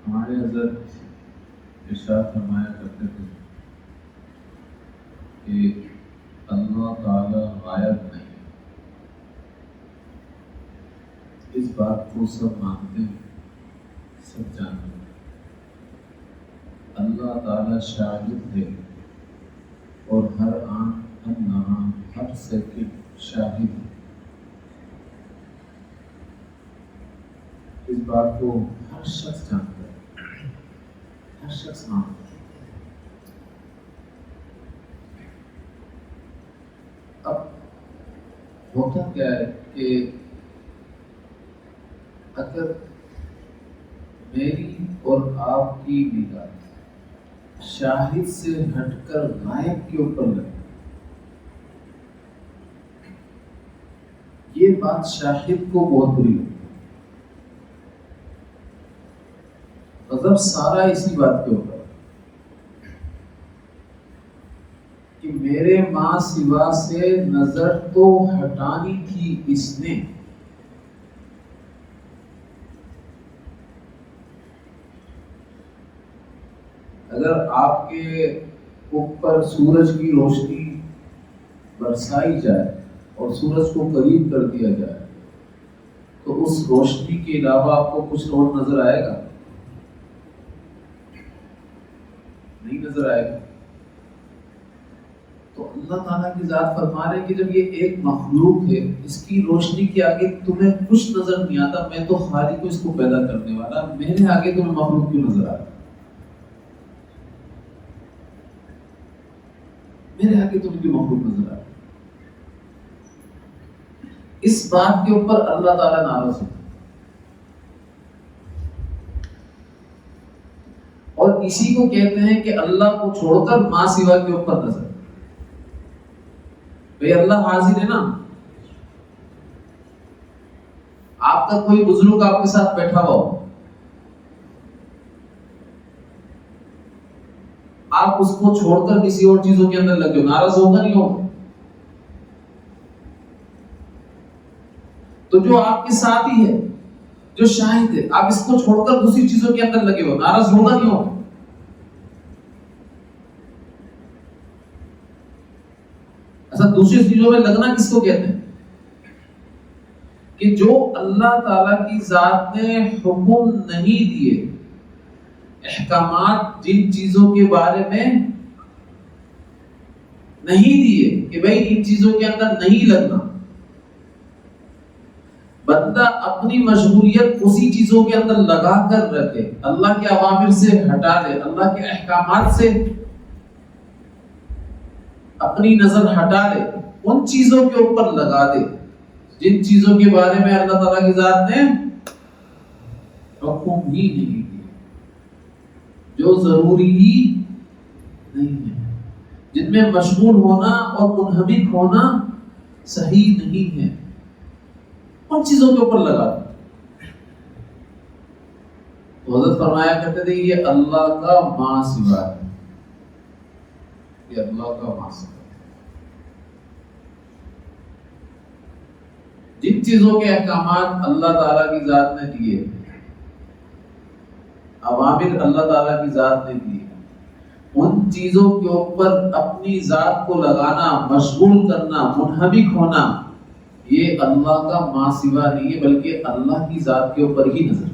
ہمارے حضرت ارشاد فرمایا کرتے تھے کہ اللہ تعالی غائب نہیں. اس بات کو سب مانتے ہیں، سب جانتے ہیں. اللہ تعالی شاہد ہے اور ہر آن ہر لمحہ ہر سیکنڈ شاہد ہے. اس بات کو ہر شخص جانتا ہے، ہر شخص مانتا ہے. اب ہوتا کیا ہے کہ اگر میری اور آپ کی نگاہ شاہد سے ہٹ کر غائب کے اوپر لگے، یہ بات شاہد کو بہت بری ہوتی ہے. مطلب سارا اسی بات کے اوپر کہ میرے ماں سوا سے نظر تو ہٹانی تھی اس نے، اگر آپ کے اوپر سورج کی روشنی برسائی جائے اور سورج کو قریب کر دیا جائے تو اس روشنی کے علاوہ آپ کو کچھ اور نظر آئے گا؟ نہیں نظر آئے گا. تو اللہ تعالیٰ کی ذات فرما رہے ہیں کہ جب یہ ایک مخلوق ہے، اس کی روشنی کے آگے تمہیں کچھ نظر نہیں آتا، میں تو خالق کو اس کو پیدا کرنے والا، میرے آگے تمہیں مخلوق کیوں نظر آتا؟ میرے آگے تمہیں کیوں مخلوق نظر آتا؟ اس بات کے اوپر اللہ تعالیٰ ناراض ہے. اور اسی کو کہتے ہیں کہ اللہ کو چھوڑ کر ماں سوا کے اوپر نظر. بھئی اللہ حاضر ہے نا، آپ کا کوئی بزرگ آپ کے ساتھ بیٹھا ہوا ہو، آپ اس کو چھوڑ کر کسی اور چیزوں کے اندر لگے ہو، ناراض ہوگا نہیں ہوگا؟ تو جو آپ کے ساتھ ہی ہے، جو شاہد ہے، آپ اس کو چھوڑ کر دوسری چیزوں کے اندر لگے ہو، ناراض ہوگا نہیں ہوگا؟ اچھا، دوسری چیزوں میں لگنا کس کو کہتے ہیں؟ کہ جو اللہ تعالیٰ کی ذات نے حکم نہیں دیے، احکامات جن چیزوں کے بارے میں نہیں دیے کہ بھئی ان چیزوں کے اندر نہیں لگنا، بندہ اپنی مشغولیت اسی چیزوں کے اندر لگا کر رکھے، اللہ کے اوامر سے ہٹا دے، اللہ کے احکامات سے اپنی نظر ہٹا دے، ان چیزوں کے اوپر لگا دے جن چیزوں کے بارے میں اللہ تعالیٰ کی ذات نے حکم ہی نہیں دیا، جو ضروری ہی نہیں ہے، جن میں مشغول ہونا اور منہمک ہونا صحیح نہیں ہے، ان چیزوں کے اوپر لگا دے. تو حضرت فرمایا کرتے تھے یہ اللہ کا ماں سوا ہے، یہ اللہ کا ماں سوا ہے. جن چیزوں کے احکامات اللہ تعالیٰ کی ذات نے دیے، اوامر اللہ تعالیٰ کی ذات نے دیے، ان چیزوں کے اوپر اپنی ذات کو لگانا، مشغول کرنا، منہمک ہونا، یہ اللہ کا ماں سوا نہیں ہے، بلکہ اللہ کی ذات کے اوپر ہی نظر.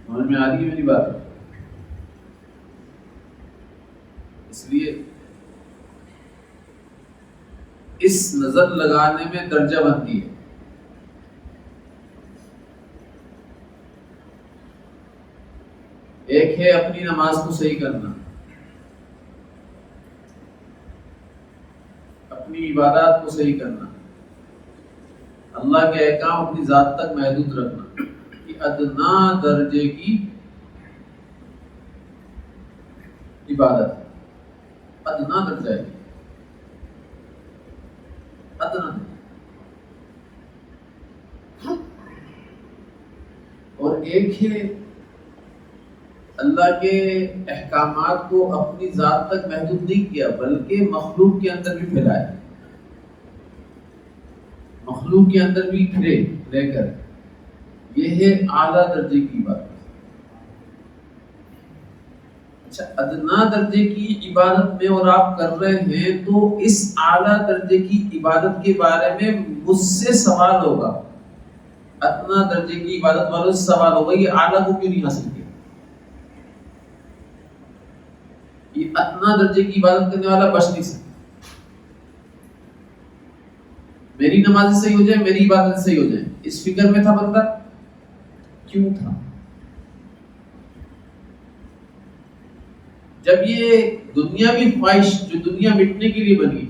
سمجھ میں آ رہی ہے میری بات؟ اس لیے اس نظر لگانے میں درجہ بندی ہے. ایک ہے اپنی نماز کو صحیح کرنا، اپنی عبادات کو صحیح کرنا، اللہ کے احکام اپنی ذات تک محدود رکھنا، کہ ادنا درجے کی عبادت ہے. ادنا درجہ ہے، ادنا. اور ایک ہے اللہ کے احکامات کو اپنی ذات تک محدود نہیں کیا، بلکہ مخلوق کے اندر بھی پھیلایا، مخلوق کے اندر بھی رہ کر. یہ ہے اعلیٰ درجے کی عبادت. اچھا ادنا درجے کی عبادت میں اور آپ کر رہے ہیں تو اس اعلیٰ درجے کی عبادت کے بارے میں مجھ سے سوال ہوگا. ادنا درجے کی عبادت والوں سے سوال ہوگا یہ اعلیٰ کو کیوں نہیں حاصل کیا. یہ ادنا درجے کی عبادت کرنے والا بچ نہیں سکتا. میری نماز صحیح ہو جائے, میری عبادت صحیح ہو جائے, اس فکر میں تھا بندہ. کیوں تھا؟ جب یہ دنیاوی خواہش جو دنیا مٹنے کے لیے بنی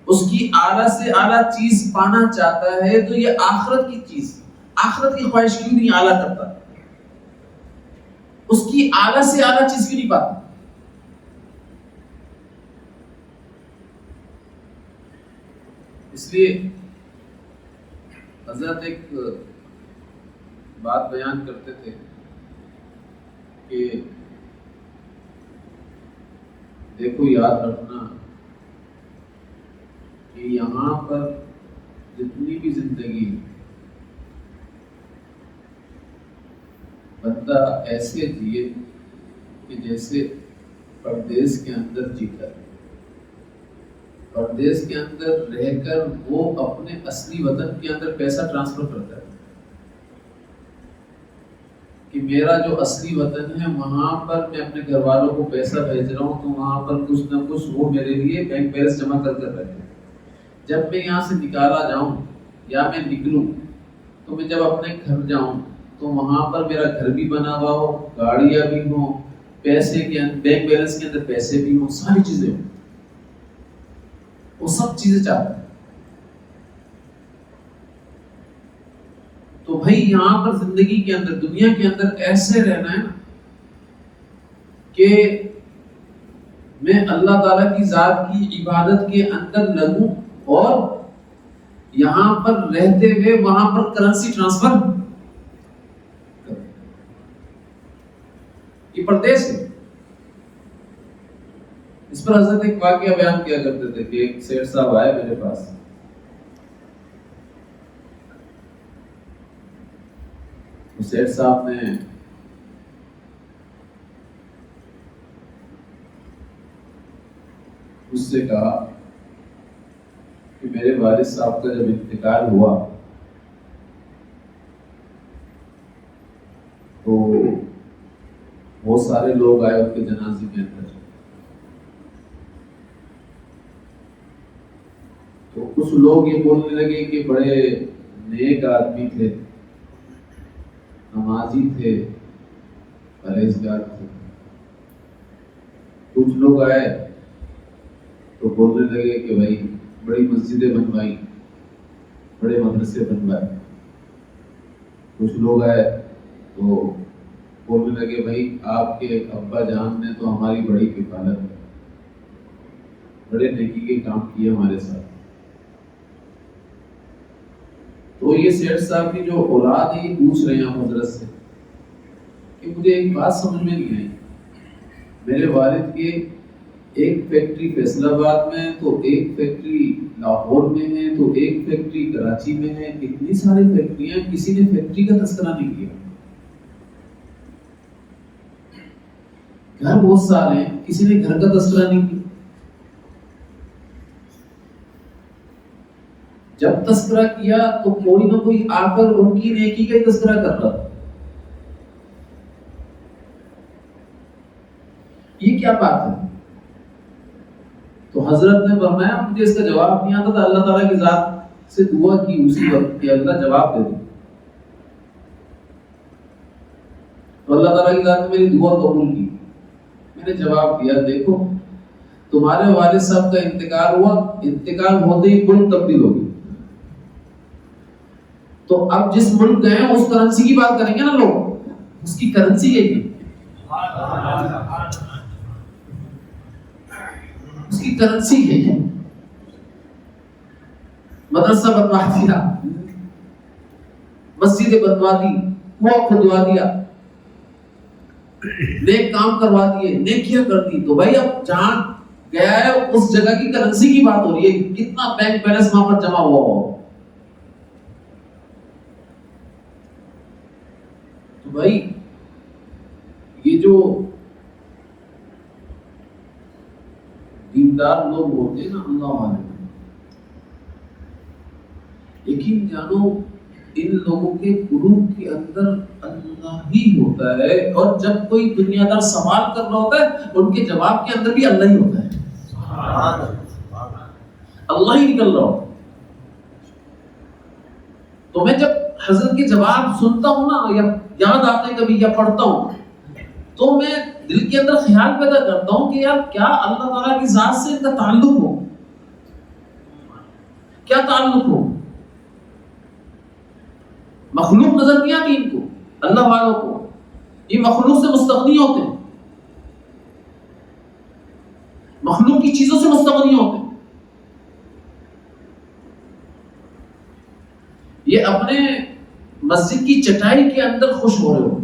اس کی اعلیٰ سے اعلیٰ چیز پانا چاہتا ہے تو یہ آخرت کی چیز, آخرت کی خواہش کیوں نہیں اعلیٰ کرتا؟ اس کی اعلیٰ سے اعلیٰ چیز کیوں نہیں پاتا؟ اس لیے حضرت ایک بات بیان کرتے تھے کہ دیکھو یاد رکھنا کہ یہاں پر جتنی بھی زندگی بندہ ایسے جیے کہ جیسے پردیس کے اندر جی کر, پردیس کے اندر رہ کر وہ اپنے اصلی وطن کے اندر پیسہ ٹرانسفر کرتا ہے کہ میرا جو اصلی وطن ہے وہاں پر میں اپنے گھر والوں کو پیسہ بھیج رہا ہوں تو وہاں پر کچھ نہ کچھ وہ میرے لیے بینک بیلنس جمع کر رہے ہیں. جب میں یہاں سے نکالا جاؤں یا میں نکلوں تو میں جب اپنے گھر جاؤں تو وہاں پر میرا گھر بھی بنا ہوا ہو, گاڑیاں بھی ہوں, پیسے کے بینک بیلنس کے اندر پیسے بھی ہوں, ساری چیزیں ہوں. وہ سب چیزیں چاہتا ہے. تو بھائی یہاں پر زندگی کے اندر دنیا کے اندر ایسے رہنا ہے کہ میں اللہ تعالیٰ کی ذات کی عبادت کے اندر لگوں اور یہاں پر رہتے ہوئے وہاں پر کرنسی ٹرانسفر کروں. یہ پردیس ہے. اس پر حضرت ایک واقعہ بیان کیا کرتے تھے کہ ایک سیٹ صاحب آئے میرے پاس. سیٹ صاحب نے اس سے کہا کہ میرے والد صاحب کا جب انتقال ہوا تو بہت سارے لوگ آئے ان کے جنازے میں اندر. تو کچھ لوگ یہ بولنے لگے کہ بڑے نیک آدمی تھے, نمازی تھے, پرہیزگار تھے. کچھ لوگ آئے تو بولنے لگے کہ بھائی بڑی مسجدیں بنوائی, بڑے مدرسے بنوائے. کچھ لوگ آئے تو بولنے لگے بھائی آپ کے ابا جان نے تو ہماری بڑی کفالت ہے, بڑے نیکی کے کام کیے ہمارے ساتھ. تو یہ سیٹ صاحب کی جو اولاد ہے یہ پوچھ رہے ہیں حضرت سے کہ مجھے ایک بات سمجھ میں نہیں آئی. میرے والد کے ایک فیکٹری فیصل آباد میں ہے, تو ایک فیکٹری لاہور میں ہے, تو ایک فیکٹری کراچی میں ہے. اتنی ساری فیکٹریاں, کسی نے فیکٹری کا تذکرہ نہیں کیا. گھر بہت سارے ہیں, کسی نے گھر کا تذکرہ نہیں کیا. جب تذکرہ کیا تو کوئی نہ کوئی آ کر ان کی نیکی کا تذکرہ کر رہا تھا. یہ کیا بات ہے؟ تو حضرت نے فرمایا مجھے اس کا جواب نہیں آتا تھا, اللہ تعالیٰ کی ذات سے دعا کی اسی وقت کہ اللہ جواب دے دے. تو اللہ تعالیٰ کی ذات نے میری دعا قبول کی. میں نے جواب دیا دیکھو تمہارے والد صاحب کا انتقال ہوا, انتقال ہوتے ہی ملک تبدیل ہو گئی. تو اب جس ملک گئے اس کرنسی کی بات کریں گے نا لوگ, اس کی کرنسی یہی ہے, اس کی کرنسی یہی ہے. مدرسہ بنوا دیا, مسجد بنوا دی, کنواں کھدوا دیا, نیک کام کروا دیے, نیکیاں کر دی. تو بھائی اب جہاں گیا ہے اس جگہ کی کرنسی کی بات ہو رہی ہے, کتنا بینک بیلنس وہاں پر جمع ہوا ہو. تو بھائی یہ جو دیندار لوگ ہوتے ہیں نا اللہ والے، یقین جانو ان لوگوں کے قلوب کے اندر اللہ ہی ہوتا ہے، اور جب کوئی دنیا دار سوال کر رہا ہوتا ہے ان کے جواب کے اندر بھی اللہ ہی ہوتا ہے، اللہ ہی نکل رہا ہوتا ہے۔ تو میں جب حضرت کے جواب سنتا ہوں نا، یا یاد آتے کبھی یا پڑھتا ہوں، تو میں دل کے اندر خیال پیدا کرتا ہوں کہ یار کیا اللہ تعالیٰ کی ذات سے ان کا تعلق ہو، کیا تعلق ہو۔ مخلوق نظر نہیں آتی ان کو، اللہ والوں کو، یہ مخلوق سے مستغنی ہوتے ہیں، مخلوق کی چیزوں سے مستغنی ہوتے ہیں، یہ اپنے مسجد کی چٹائی کے اندر خوش ہو رہے ہو۔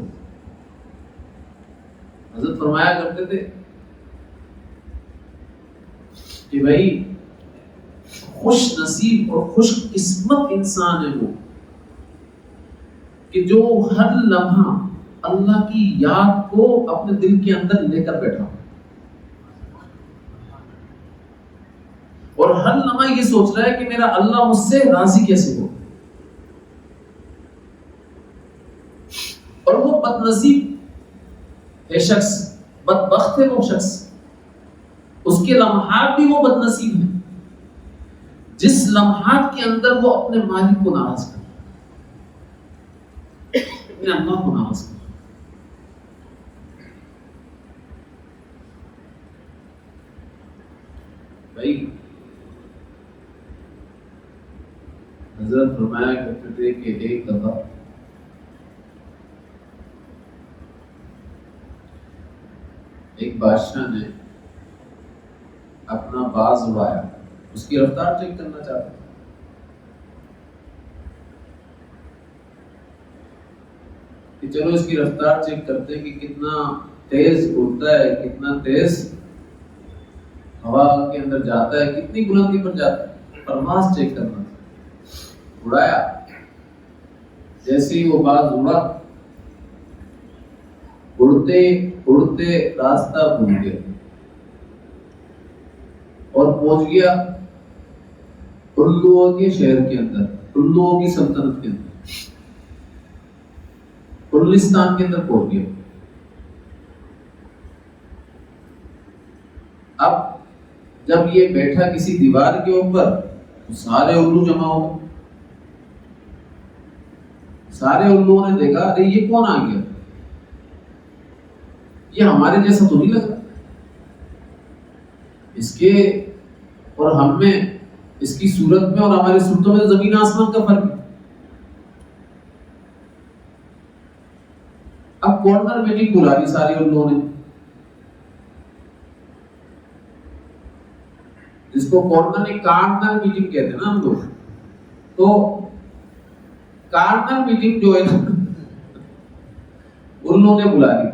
حضرت فرمایا کرتے تھے کہ بھائی خوش نصیب اور خوش قسمت انسان ہے وہ کہ جو ہر لمحہ اللہ کی یاد کو اپنے دل کے اندر لے کر بیٹھا اور ہر لمحہ یہ سوچ رہا ہے کہ میرا اللہ مجھ سے راضی کیسے ہو۔ اور وہ بد نصیب ہے شخص، بدبخت ہے وہ شخص، اس کے لمحات بھی وہ بد نصیب ہیں جس لمحات کے اندر وہ اپنے مالک کو ناراض کرے، اپنے اللہ کو ناراض کرے۔ بھائی حضرت فرمایا کرتے تھے کہ ایک دفعہ ایک بادشاہ نے اپنا باز اڑایا، اس کی رفتار چیک کرنا چاہتا تھا۔ کہ چلو اس کی رفتار چیک کرتے ہیں کہ کتنا تیز اڑتا ہے، کتنا تیز ہوا کے اندر جاتا ہے، کتنی بلندی پر جاتا ہے، پرواز چیک کرنا تھا۔ اڑایا، جیسے ہی وہ باز اڑا، اڑتے اڑتے راستہ بھول گیا اور پہنچ گیا الوؤں کے شہر کے اندر، الوؤں کی سلطنت کے اندر، الستان کے اندر پہنچ گیا۔ اب جب یہ بیٹھا کسی دیوار کے اوپر تو سارے الو جمع ہو گئے، سارے الوؤں نے دیکھا ارے یہ کون آ گیا، یہ ہمارے جیسا تو نہیں لگ رہا، اس کے اور ہم میں، اس کی صورت میں اور ہماری صورتوں میں زمین آسمان کا فرق ہے۔ اب کارنر میٹنگ بلا لی ساری الوؤں نے، جس کو کارنر میٹنگ کہتے ہیں نا ہم لوگ، تو کارنر میٹنگ جو ہے نا الوؤں نے بلا لی،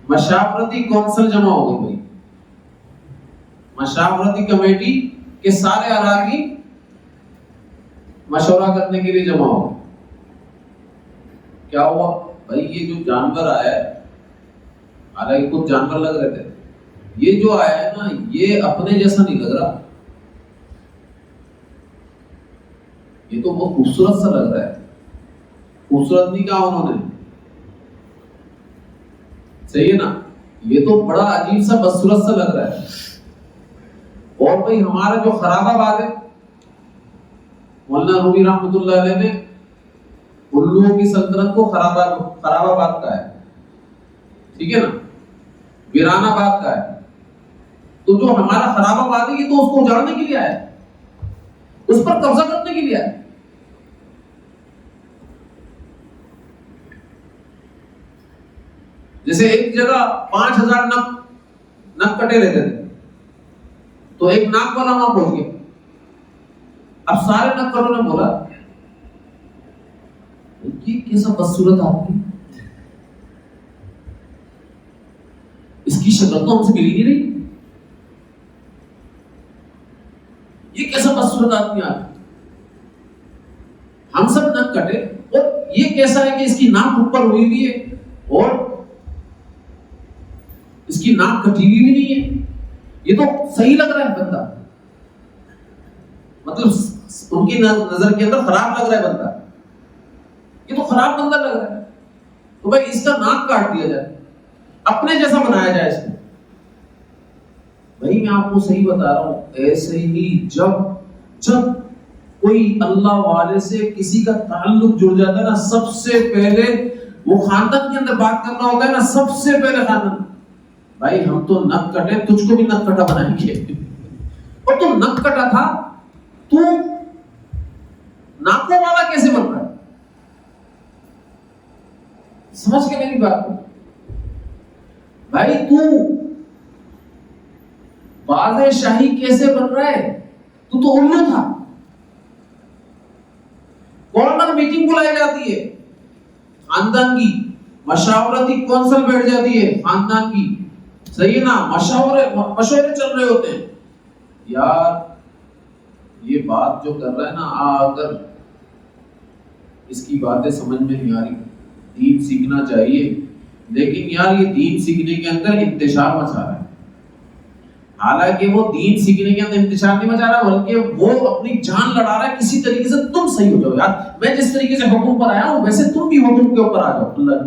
مشاورتی کونسل جمع ہو گئی بھائی، مشاورتی کمیٹی کے سارے اراکین مشورہ کرنے کے لیے جمع ہو گئے۔ کیا ہوا بھائی، یہ جو جانور آیا ہے، حالانکہ کچھ جانور لگ رہے تھے، یہ جو آیا ہے نا یہ اپنے جیسا نہیں لگ رہا، یہ تو بہت خوبصورت سا لگ رہا ہے۔ خوبصورت نہیں کہا انہوں نے، صحیح ہے نا، یہ تو بڑا عجیب سا بدصورت سا لگ رہا ہے۔ اور بھائی ہمارا جو خراب آباد ہے، مولانا رومی رحمۃ اللہ علیہ نے الوؤں کی سلطنت کو خراب آباد کا ہے، ٹھیک ہے نا، ویران آباد کا ہے۔ تو جو ہمارا خراب آباد ہے یہ تو اس کو اجاڑنے کے لیے آیا ہے، اس پر قبضہ کرنے کے لیے آیا ہے۔ جیسے ایک جگہ 5000 نگ کٹے رہتے تھے، تو ایک ناک والا وہاں پہنچ گیا۔ اب سارے نگ کٹوں نے بولا یہ کیسا بدصورت آدمی، اس کی شکل تو ہم سے ملی نہیں رہی، یہ کیسا بدصورت آدمی آ گیا۔ ہم سب نگ کٹے اور یہ کیسا ہے کہ اس کی ناک اوپر ہوئی ہوئی ہے اور اس کی ناک کٹی ہوئی بھی نہیں ہے، یہ تو صحیح لگ رہا ہے بندہ، مطلب ان کی نظر کے اندر خراب لگ رہا ہے بندہ، یہ تو خراب بندہ لگ رہا ہے، تو بھائی اس کا ناک کاٹ دیا جائے، اپنے جیسا بنایا جائے اس کو۔ بھائی میں آپ کو صحیح بتا رہا ہوں، ایسے ہی جب کوئی اللہ والے سے کسی کا تعلق جڑ جاتا ہے نا، سب سے پہلے وہ خاندان کے اندر بات کرنا ہوتا ہے نا، سب سے پہلے خاندان، بھائی ہم تو نک کٹے، تجھ کو بھی نک کٹا بنائیں گے، اور تو نک کٹا تھا، تو ناکوں والا کیسے بن رہا ہے؟ سمجھ کے میری بات کو، بھائی تو باز شاہی کیسے بن رہا ہے؟ تو الو تھا۔ کارنر میٹنگ بلائی جاتی ہے خاندان کی، مشاورتی کونسل بیٹھ جاتی ہے خاندان کی، صحیح ہے نا، مشورے چل رہے ہوتے ہیں، یار یہ بات جو کر رہا ہے نا، اگر اس کی باتیں سمجھ میں نہیں آ رہی، دین سیکھنا چاہیے، لیکن یار یہ دین سیکھنے کے اندر انتشار مچا رہا ہے، حالانکہ وہ دین سیکھنے کے اندر انتشار نہیں مچا رہا، بلکہ وہ اپنی جان لڑا رہا ہے کسی طریقے سے تم صحیح ہو جاؤ، یار میں جس طریقے سے حکم پر آیا ہوں ویسے تم بھی حکم کے اوپر آ جاؤ، اللہ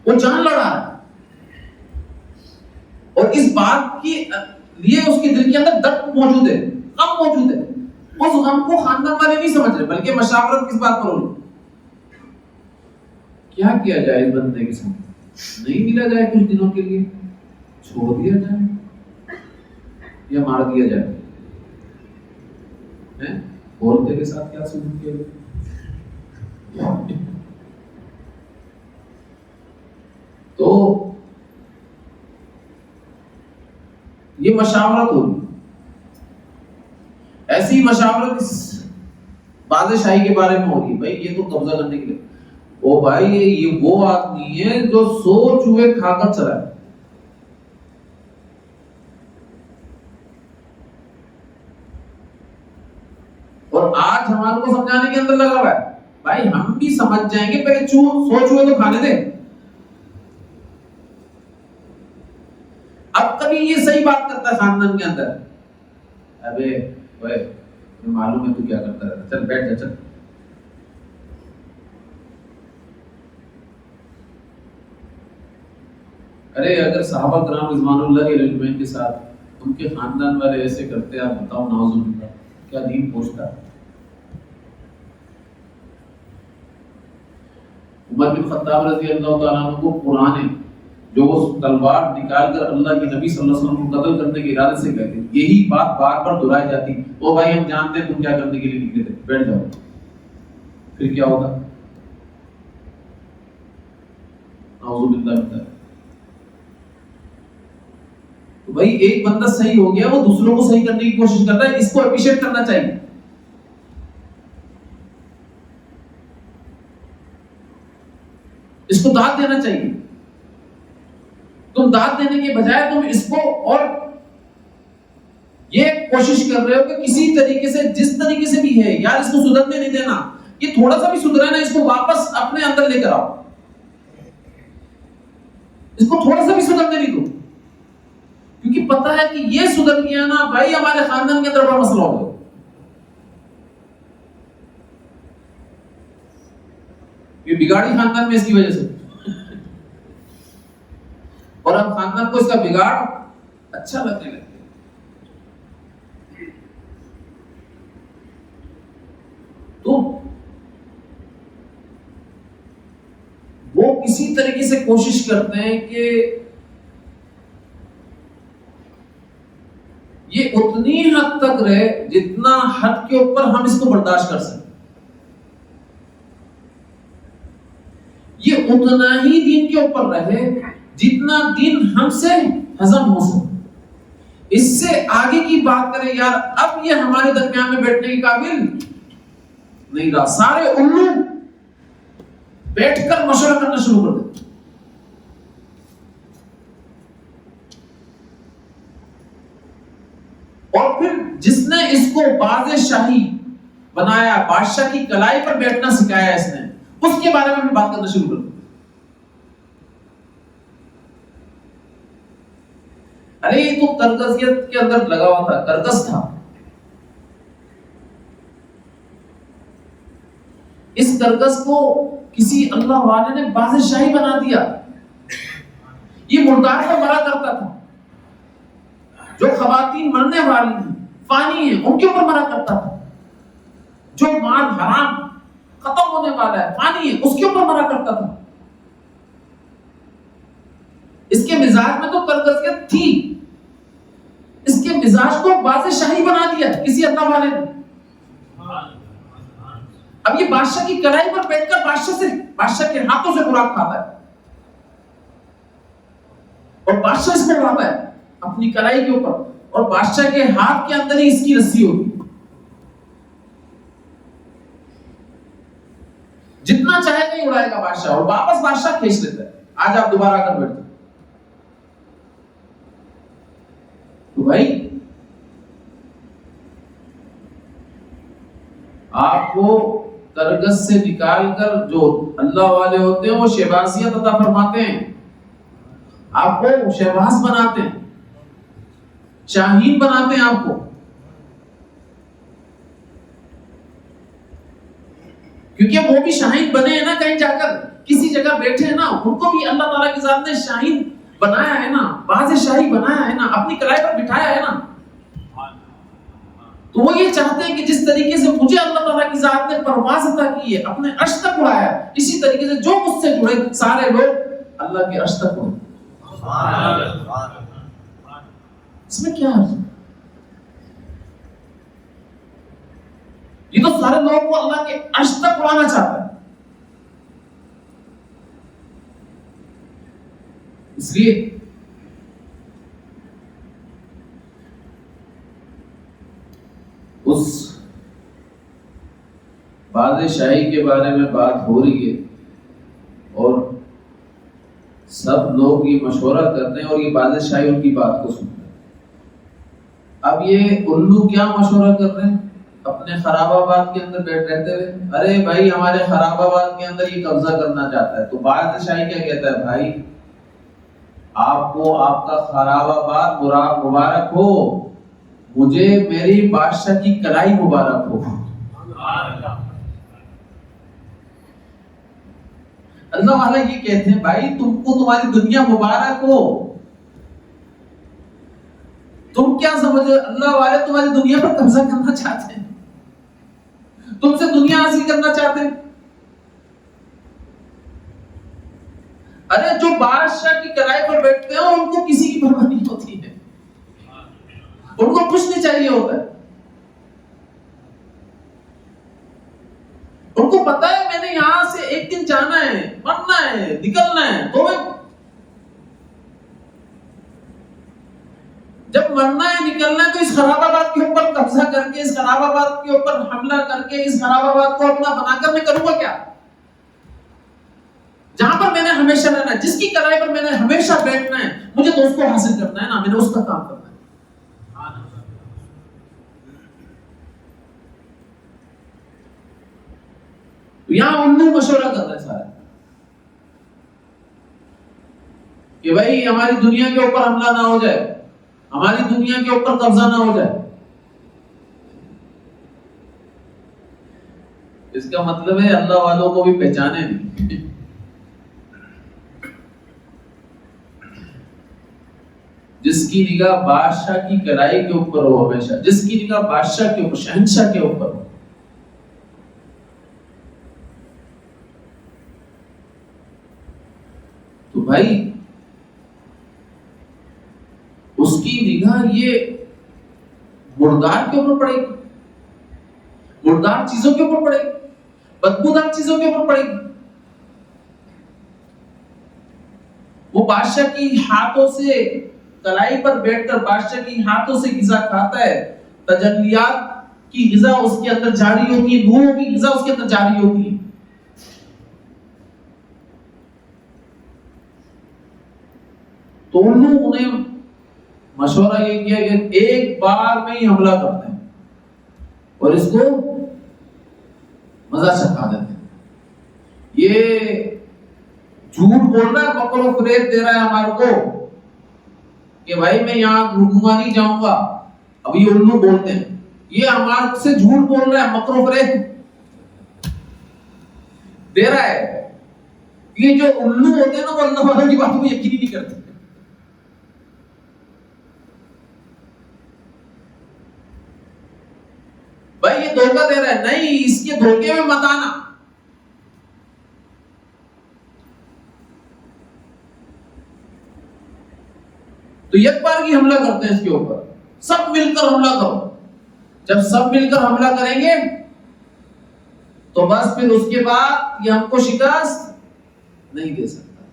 وہ جان لڑا رہا ہے، اور اس بات کی لیے اس کے دل کے اندر درد موجود ہے، غم موجود ہے، اس غم کو خاندان والے نہیں سمجھ رہے، بلکہ مشاورت کس بات پر ہو رہی؟ کیا کیا جائے اس بندے کے ساتھ؟ نہیں ملا جائے کچھ دنوں کے لیے، چھوڑ دیا جائے یا مار دیا جائے؟ عورتیں کے ساتھ کیا سلوک کیا گیا؟ تو یہ مشاورت ہوگی، ایسی مشاورت اس بادشاہی کے بارے میں ہوگی، بھائی یہ تو قبضہ کرنے کے لیے، او بھائی یہ وہ آدمی ہے جو 100 چوہے کھا کر چلا ہے، اور آج ہمارے کو سمجھانے کے اندر لگا ہوا ہے، بھائی ہم بھی سمجھ جائیں گے، پہلے 100 چوہے تو کھانے دے۔ اب کبھی یہ صحیح بات کرتا ہے خاندان کے اندر، ابے اوئے مجھے معلوم ہے تو کیا کرتا ہے، چل بیٹھ جا، چل ارے اگر صحابہ کرام رضوان اللہ علیہ اجمعین کے ساتھ ان کے خاندان والے ایسے کرتے، آپ بتاؤ نعوذ باللہ کیا دین پہنچتا ہے؟ عمر بن خطاب رضی اللہ تعالیٰ عنہ کو قرآن جو وہ تلوار نکال کر اللہ کے نبی صلی اللہ علیہ وسلم کو قتل کرنے کے ارادے سے کہتے، یہی بات بار بار دہرائی جاتی، او بھائی ہم جانتے ہیں تم کیا کرنے کے لیے نکلے تھے، بیٹھ جاؤ، پھر کیا ہوگا؟ نعوذ باللہ من ذلک۔ تو بھائی ایک بندہ صحیح ہو گیا، وہ دوسروں کو صحیح کرنے کی کوشش کر رہا ہے، اس کو اپریشیٹ کرنا چاہیے، اس کو داد دینا چاہیے، تم داد دینے کے بجائے تم اس کو اور یہ کوشش کر رہے ہو کہ کسی طریقے سے جس طریقے سے بھی ہے یار اس کو سدھرنے نہیں دینا، یہ تھوڑا سا بھی سدھرا نا، اس کو واپس اپنے اندر لے کر آؤ، اس کو تھوڑا سا بھی سدھرنے نہیں دو، کیونکہ پتا ہے کہ یہ سدھر گیا نا بھائی ہمارے خاندان کے اندر بڑا مسئلہ ہو گیا، یہ بگاڑی خاندان میں اس کی وجہ سے، اور اب خاندان کو اس کا بگاڑ اچھا لگنے لگے، تو وہ کسی طریقے سے کوشش کرتے ہیں کہ یہ اتنی حد تک رہے جتنا حد کے اوپر ہم اس کو برداشت کر سکیں، یہ اتنا ہی دین کے اوپر رہے جتنا دین ہم سے ہضم ہو سکے، اس سے آگے کی بات کریں یار اب یہ ہمارے درمیان میں بیٹھنے کے قابل نہیں رہا، سارے الو بیٹھ کر مشورہ کرنا شروع کر دیتے، اور پھر جس نے اس کو باز شاہی بنایا, بادشاہ کی کلائی پر بیٹھنا سکھایا اس نے, اس کے بارے میں بھی بات کرنا شروع کر دیا. ارے یہ تو کرکسیت کے اندر لگا ہوا تھا, کرکس تھا. اس کرکس کو کسی اللہ والے نے بادشاہی بنا دیا. یہ مردار پر مرا کرتا تھا, جو خواتین مرنے والی ہیں, فانی ہیں, ان کے اوپر مرا کرتا تھا. جو مال حرام ختم ہونے والا ہے, فانی ہے, اس کے اوپر مرا کرتا تھا. اس کے مزاج میں تو کرکسیت تھی, اس کے مزاج کو بادشاہی بنا دیا کسی اللہ والے نے. اب یہ بادشاہ کی کڑائی پر بیٹھ کر بادشاہ کے ہاتھوں سے خوراک کھاتا ہے, اور بادشاہ اس میں رہتا ہے اپنی کڑائی کے اوپر, اور بادشاہ کے ہاتھ کے اندر ہی اس کی رسی ہوتی ہے. جتنا چاہے نہیں اڑائے گا بادشاہ, اور واپس بادشاہ کھینچ لیتا ہے, آج آپ دوبارہ آ کر بیٹھتے. تو بھائی آپ کو کرگس سے نکال کر جو اللہ والے ہوتے ہیں وہ شہبازیت عطا فرماتے ہیں, آپ کو شہباز بناتے ہیں, شاہین بناتے ہیں آپ کو. کیونکہ وہ بھی شاہین بنے ہیں نا, کہیں جا کر کسی جگہ بیٹھے ہیں نا, ان کو بھی اللہ تعالیٰ کی ذات نے شاہین بنایا ہے نا, بادشاہی بنایا ہے نا, اپنی کلائی پر بٹھایا ہے نا. تو وہ یہ چاہتے ہیں کہ جس طریقے سے مجھے اللہ تعالیٰ کی ذات نے پرواز عطا کی ہے, اپنے عرش تک اڑایا, اسی طریقے سے جو مجھ سے جڑے سارے لوگ اللہ کے عرش تک اڑے. اس میں کیا ہے؟ یہ تو سارے لوگوں کو اللہ کے عرش تک اڑانا چاہتا ہے. اس لیے اس بادشاہی کے بارے میں بات ہو رہی ہے, اور سب لوگ یہ مشورہ کرتے ہیں, اور یہ بادشاہی ان کی بات کو سنتے ہیں. اب یہ الو کیا مشورہ کر رہے ہیں اپنے خراب آباد کے اندر بیٹھ رہتے ہوئے؟ ارے بھائی ہمارے خراب آباد کے اندر یہ قبضہ کرنا چاہتا ہے. تو بادشاہی کیا کہتا ہے؟ بھائی آپ کو آپ کا خراب آباد مبارک ہو, مجھے میری بادشاہ کی کلائی مبارک ہو. اللہ والے یہ کہتے ہیں بھائی تم کو تمہاری دنیا مبارک ہو. تم کیا سمجھو, اللہ والے تمہاری دنیا پر قبضہ کرنا چاہتے ہیں, تم سے دنیا حاصل کرنا چاہتے ہیں. ارے جو بادشاہ کی کلائی پر بیٹھتے ہیں ان کو کسی کی پرواہ نہیں ہوتی ہے, ان کو کچھ نہیں چاہیے ہوتا ہے. ان کو پتا ہے میں نے یہاں سے ایک دن جانا ہے, مرنا ہے, نکلنا ہے. تو جب مرنا ہے, نکلنا ہے, تو اس خراب آباد کے اوپر قبضہ کر کے, اس خراب آباد کے اوپر حملہ کر کے, اس خراب آباد کو اپنا بنا کر میں کروں گا کیا؟ جہاں پر میں نے ہمیشہ رہنا ہے, جس کی کلائی پر میں نے ہمیشہ بیٹھنا ہے, مجھے تو اس کو حاصل کرنا ہے نا, میں نے اس کا کام کرنا ہے. یہاں انہوں مشورہ کر رہے ہیں سارے کہ بھائی ہماری دنیا کے اوپر حملہ نہ ہو جائے, ہماری دنیا کے اوپر قبضہ نہ ہو جائے. اس کا مطلب ہے اللہ والوں کو بھی پہچانے نہیں. جس کی نگاہ بادشاہ کی کلائی کے اوپر ہو ہمیشہ, جس کی نگاہ بادشاہ کے اوپر, شہنشاہ کے اوپر ہو, تو بھائی اس کی نگاہ یہ مردار کے اوپر پڑے گی, مردار چیزوں کے اوپر پڑے گی, بدبودار چیزوں کے اوپر پڑے گی. وہ بادشاہ کی ہاتھوں سے کلائی پر بیٹھ کر بادشاہ کی ہاتھوں سے غذا کھاتا ہے, تجلیات کی غذا اس کے اندر جاری ہوتی ہے, نوروں کی غذا اس کے اندر جاری ہوتی ہے. تو انہوں نے مشورہ یہ کیا کہ ایک بار میں ہی حملہ کرتے ہیں, اور اس کو مزہ چکھا دیتے ہیں. یہ جھوٹ بول رہا ہے، مکر و فریب دے رہا ہے ہمارے کو کہ بھائی میں یہاں رکوں گا نہیں، جاؤں گا. اب یہ الو بولتے ہیں، یہ ہمارے سے جھوٹ بول رہا ہے، مکر و فریب دے رہا ہے. یہ جو الو ہوتے ہیں نا وہ اللہ والوں کی باتوں کو یقین نہیں کرتے. بھائی یہ دھوکہ دے رہا ہے، نہیں، اس کے دھوکے میں مت آنا. تو یک بار کی حملہ کرتے ہیں اس کے اوپر، سب مل کر حملہ کرو. جب سب مل کر حملہ کریں گے تو بس پھر اس کے بعد یہ ہم کو شکست نہیں دے سکتا.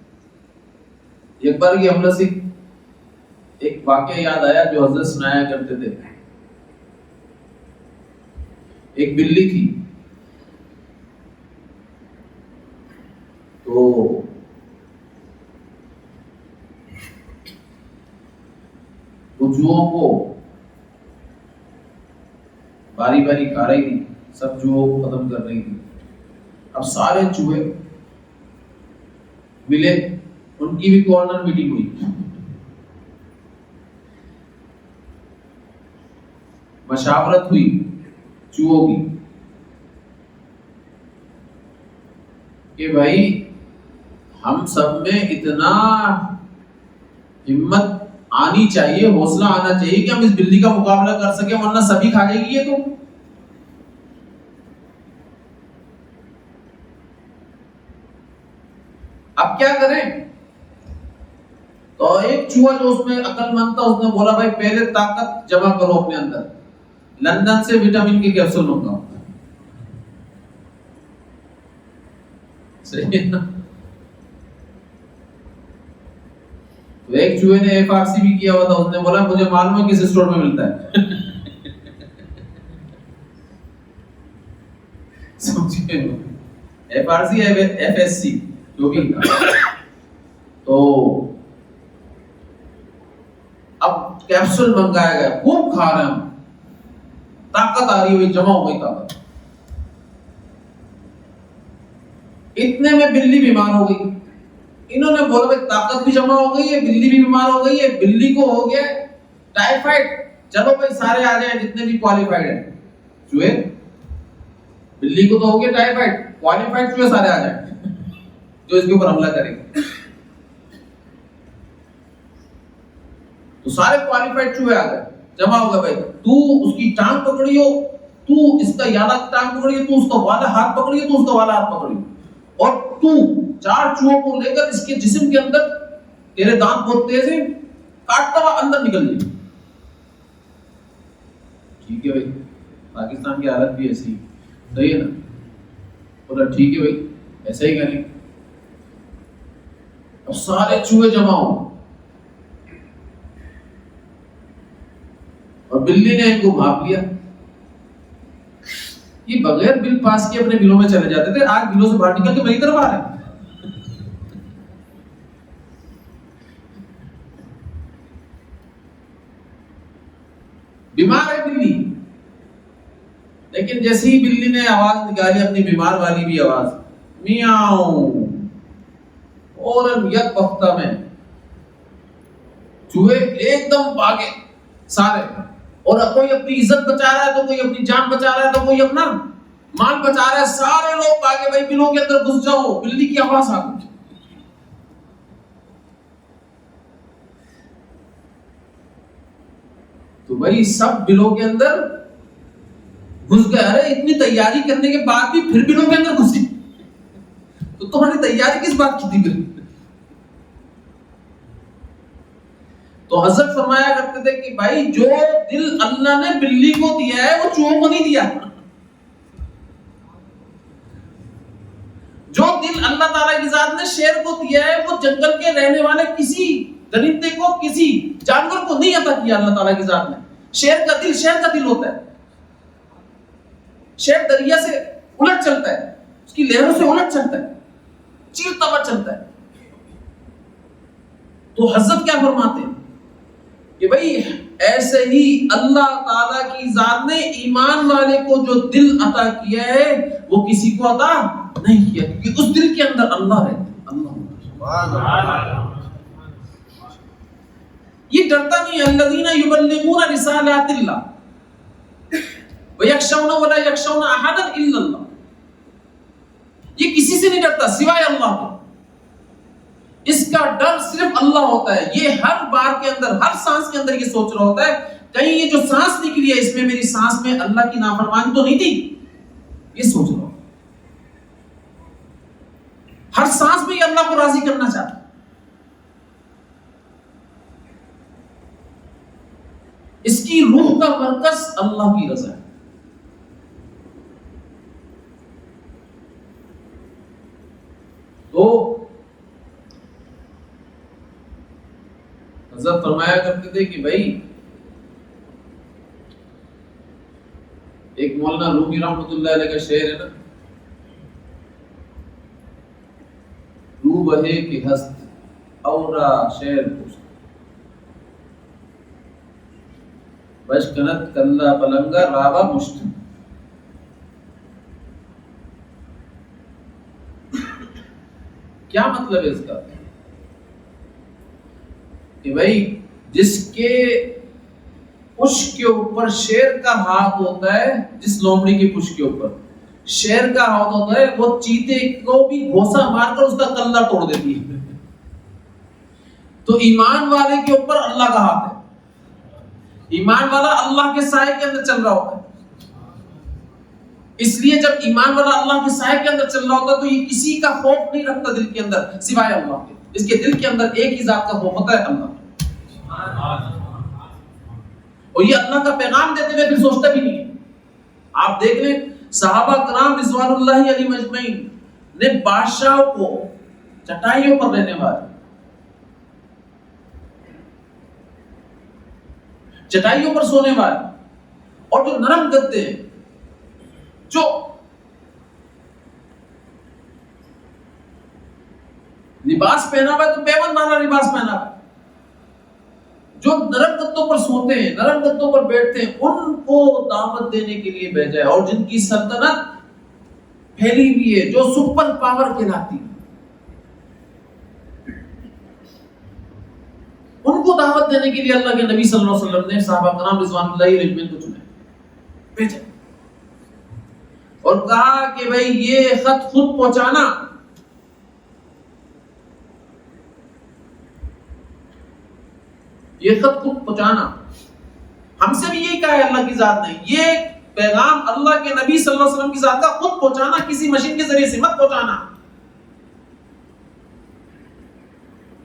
یک بار کی حملہ سے ایک واقعہ یاد آیا جو حضرت سنایا کرتے تھے. ایک بلی تھی، تو وہ چوہوں کو باری باری کھا رہی تھی، سب چوہوں کو ختم کر رہی تھی. اب سارے چوہے ملے، ان کی بھی کارنر میٹنگ ہوئی. مشاورت ہوئی چوہوں کی کہ بھائی ہم سب میں اتنا ہمت آنی چاہیے، حوصلہ آنا چاہیے کہ ہم اس بلی کا مقابلہ کر سکیں، ورنہ سبھی کھا جائے گی یہ. تو اب کیا کریں؟ تو ایک چوہا جو اس میں عقل مند تھا، اس نے بولا بھائی پہلے طاقت جمع کرو اپنے اندر، لندن سے وٹامن کے کیپسول منگاؤ. صحیح ہے نا؟ تو ایک چوہے نے FRC بھی کیا ہوا تھا، اس نے بولا مجھے معلوم ہے کس اسٹور میں ملتا ہے. سمجھے؟ FRC FSC جو بھی تھا. تو اب کیپسول منگایا گیا، خوب کھا رہے ہیں ہم، طاقت آ رہی ہوئی، جمع ہو گئی طاقت. اتنے میں بلی بیمار ہو گئی. انہوں نے بولا بھائی طاقت بھی جمع ہو گئی ہے، بلی بھی بیمار ہو گئی ہے، بلی کو ہو گیا ٹائیفائڈ، چلو بھائی سارے آ جائیں جتنے بھی کوالیفائڈ ہیں چوہے. بلی کو تو ہو گیا ٹائیفائڈ، کوالیفائڈ چوہے سارے آ جائیں جو اس کے اوپر حملہ کریں گے. تو سارے کوالیفائڈ چوہے آ گئے، جمع ہو گئے. بھائی تو اس کی ٹانگ پکڑی ہو، تو اس کا یادہ ٹانگ پکڑی ہو، تو اس کا والا ہاتھ پکڑی ہو، تو اس کا والا ہاتھ پکڑی ہو، اور تو 4 چوہوں کو لے کر اس کے جسم کے اندر، تیرے دانت بہت تیز ہیں، کاٹتا ہوا اندر نکل جائے. ٹھیک ہے بھائی، پاکستان کی حالت بھی ایسی صحیح ہے نا؟ بولا ٹھیک ہے بھائی ایسا ہی کریں. اب سارے چوہے جمع ہو اور بلی نے ان کو بھاپ لیا. یہ بغیر بل پاس کے اپنے بلوں میں چلے جاتے تھے، آج بلوں سے باہر نکل کے میری طرف آ رہے ہیں. بیمار ہے بلی، لیکن جیسے ہی بلی نے آواز نکالی اپنی بیمار والی بھی آواز، میاؤں، اور یک وقتہ میں چوہے ایک دم بھاگے سارے، اور کوئی اپنی عزت بچا رہا ہے تو کوئی اپنی جان بچا رہا ہے تو کوئی اپنا مال بچا رہا ہے. سارے لوگ بھاگے بھائی بلوں کے اندر گھس جاؤ، بلی کی آواز آ گئی. تو بھائی سب بلوں کے اندر گھس گئے. ارے اتنی تیاری کرنے کے بعد بھی پھر بلوں کے اندر گھسی، تو تمہاری تیاری کس بات کی تھی پھر؟ تو حضرت فرمایا کرتے تھے کہ بھائی جو دل اللہ نے بلی کو دیا ہے وہ چوہوں کو نہیں دیا. جو دل اللہ تعالیٰ کی ذات نے شیر کو دیا ہے وہ جنگل کے رہنے والے کسی درندے کو، کسی جانور کو نہیں عطا کیا اللہ تعالیٰ کی ذات نے. شیر کا دل شیر کا دل ہوتا ہے. شیر دریا سے الٹ چلتا ہے، اس کی لہروں سے الٹ چلتا ہے، چیرتا ہوا چلتا ہے. تو حضرت کیا فرماتے ہیں کہ بھائی ایسے ہی اللہ تعالیٰ کی ذات نے ایمان والے کو جو دل عطا کیا ہے وہ کسی کو عطا نہیں کیا، کیونکہ اس دل کے اندر اللہ رہتا ہے۔ یہ ڈرتا نہیں، الذین یبلغون رسالات اللہ ویخشون ولا یخشون احدا الا اللہ، یہ کسی سے نہیں ڈرتا سوائے اللہ کے، اس کا ڈر صرف اللہ ہوتا ہے۔ یہ ہر بار کے اندر، ہر سانس کے اندر یہ سوچ رہا ہوتا ہے کہیں یہ جو سانس نکلی ہے اس میں میری سانس میں اللہ کی نافرمانی تو نہیں تھی، یہ سوچ رہا ہوتا ہے، ہر سانس میں یہ اللہ کو راضی کرنا چاہتا ہے۔ اس کی روح کا مرکز اللہ کی رضا ہے۔ تو حضرت فرمایا کرتے تھے کہ بھائی ایک مولانا رومی رحمۃ اللہ علیہ کا شعر ہے نا، رو بہے کی ہست اورا شعر پوچھ بشکنت کلہ پلنگا رابا مشت۔ کیا مطلب ہے اس کا؟ کہ بھائی جس کے پشت کے اوپر شیر کا ہاتھ ہوتا ہے، جس لومڑی کی پشت کے اوپر شیر کا ہاتھ ہوتا ہے، وہ چیتے کو بھی گھوسا مار کر اس کا کلہ توڑ دیتی ہے۔ تو ایمان والے کے اوپر اللہ کا ہاتھ ہے، ایمان والا اللہ کے سائے کے اندر چل رہا ہوتا ہے۔ اس لیے جب ایمان والا اللہ کے سائے کے اندر چل رہا ہوتا ہے تو یہ کسی کا خوف نہیں رکھتا دل کے اندر سوائے اللہ کے، اس کے دل کے اندر ایک ہی ذات کا خوف ہوتا ہے، اللہ۔ اور یہ اللہ کا پیغام دیتے ہوئے پھر سوچتا بھی نہیں ہے۔ آپ دیکھ لیں صحابہ کرام رضوان اللہ علیہم اجمعین نے بادشاہوں کو چٹائیوں پر رہنے والے، چٹائیوں پر سونے والے، اور جو نرم گدے ہیں، جو لباس پہنا ہوا ہے تو پیون والا لباس پہنا ہوا ہے، جو نرم گدوں پر سوتے ہیں، نرم گدوں پر بیٹھتے ہیں، ان کو دعوت دینے کے لیے بھیجا ہے، اور جن کی سلطنت پھیلی ہوئی ہے، جو سپر پاور کہلاتی ہے، ان کو دعوت دینے کے لیے اللہ کے نبی صلی اللہ علیہ وسلم نے صحابہ کرام رضوان اللہ علیہم کو چنا، بھیجا اور کہا کہ بھئی یہ خط خود پہنچانا، یہ خط خود پہنچانا۔ ہم سے بھی یہی کہا ہے اللہ کی ذات نے، یہ پیغام اللہ کے نبی صلی اللہ علیہ وسلم کی ذات کا خود پہنچانا، کسی مشین کے ذریعے سے مت پہنچانا،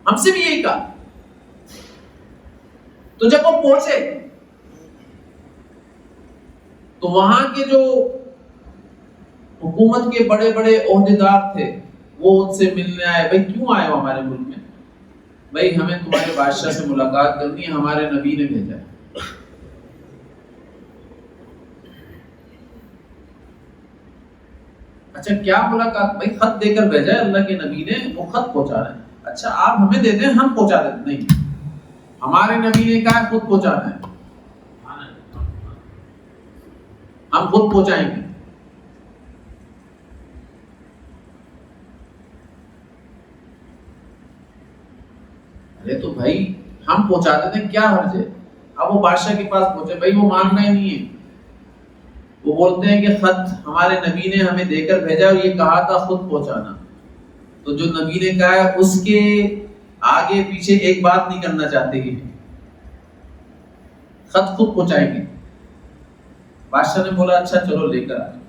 ہم سے بھی یہی کہا۔ تو جب وہ پہنچے تو وہاں کے جو حکومت کے بڑے بڑے عہدیدار تھے وہ ان سے ملنے آئے، بھائی کیوں آئے ہو ہمارے ملک میں؟ بھائی ہمیں تمہارے بادشاہ سے ملاقات کرنی ہے، ہمارے نبی نے بھیجا ہے۔ اچھا کیا ملاقات؟ بھائی خط دے کر بھیجا ہے اللہ کے نبی نے، وہ خط پہنچا رہے ہیں۔ اچھا آپ ہمیں دے دیں، ہم پہنچا دیتے۔ نہیں، ہمارے نبی نے کہا خود پہنچانا ہے، ہم خود پہنچائیں گے۔ ارے تو بھائی ہم پہنچا دیتے ہیں، کیا حرج ہے؟ اب وہ بادشاہ کے پاس پہنچے، بھائی وہ ماننا ہی نہیں ہے، وہ بولتے ہیں کہ خط ہمارے نبی نے ہمیں دے کر بھیجا اور یہ کہا تھا خود پہنچانا۔ تو جو نبی نے کہا ہے اس کے آگے پیچھے ایک بات نہیں کرنا چاہتے کہ خط خود پہنچائیں گے۔ بادشاہ نے بولا اچھا چلو لے کر آئے۔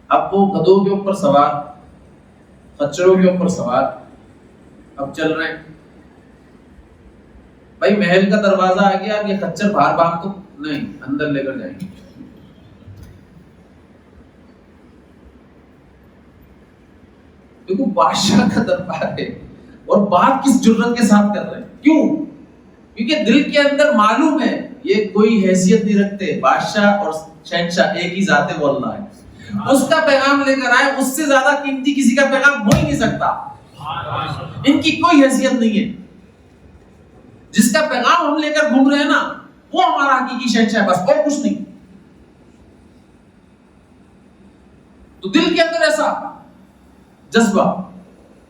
اب وہ گدھوں کے اوپر سوار، خچروں کے اوپر سوار، اب چل رہے ہیں۔ بھائی محل کا دروازہ آ گیا، اب یہ خچر باہر بھاگ تو نہیں، اندر لے کر جائیں گے۔ دیکھو بادشاہ کا دربار ہے اور بات کس جرت کے ساتھ کر رہے ہیں؟ کیوں؟ کیونکہ دل کے اندر معلوم ہے یہ کوئی حیثیت نہیں رکھتے، بادشاہ اور شہنشاہ ایک ہی ذات ہے، وہ اللہ ہے۔ اس کا پیغام لے کر آئے، اس سے زیادہ قیمتی کسی کا پیغام ہو ہی نہیں سکتا. ان کی کوئی حیثیت نہیں ہے. جس کا پیغام ہم لے کر گھوم رہے ہیں نا، وہ ہمارا حقیقی شہنشاہ ہے، بس اور کچھ نہیں. تو دل کے اندر ایسا جذبہ